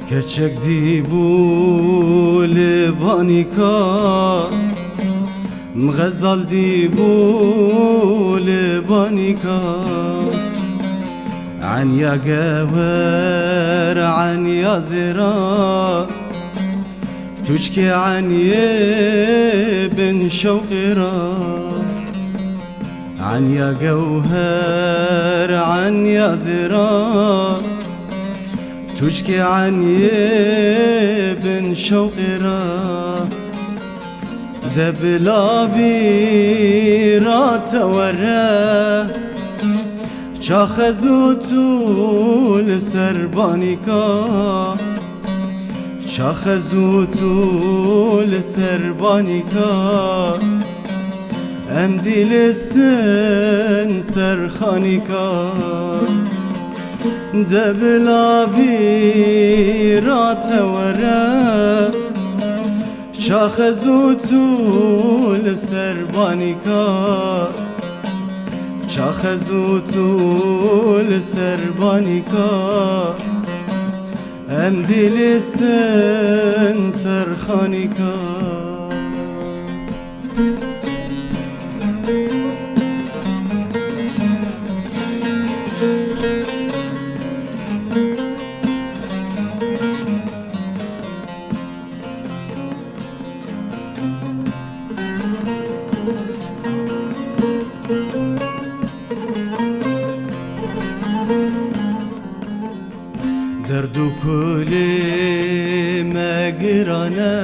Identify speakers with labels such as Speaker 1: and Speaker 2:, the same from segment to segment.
Speaker 1: کچک دی بول بانیکا مغزل دی بول بانیکا عن يا جوار عن يا زرا تشكي عن بن شوقرا عن يا جوهر عن يا زرا تشكي عن بن شوقرا دبلا بيرات ورا شاخزوتو لسربانيكا شاخزوتو لسربانيكا ام دلستن سرخانيكا دبلا بيرات ورا شاخزوتو لسربانيكا شاخزوتو لسربانيكا ام دلستن سرخانيكا دردو كلي مقرنا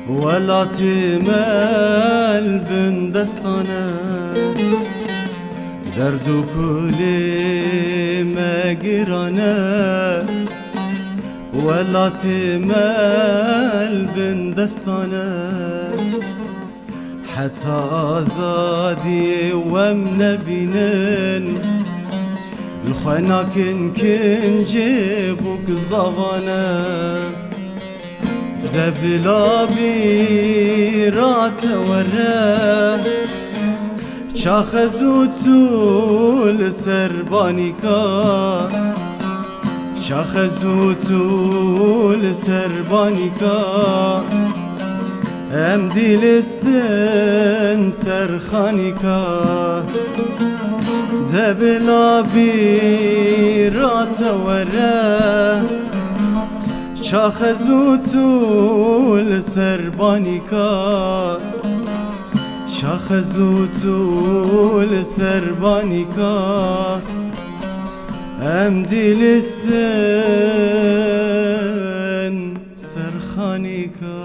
Speaker 1: ولا تمال بن دستانا دردو كلي مقرنا ولا تمال بن دستانا حتى أزادي ومن بينن الخنا كن جيبوك زغانا دبلا بيرات ورا شاخزوتو لسربانيكا شاخزوتو لسربانيكا ام دلستن سرخانيكا دبلا بيرات ورا شاخزوتو لسربانيكا شاخزوتو لسربانيكا ام دلستن سرخانيكا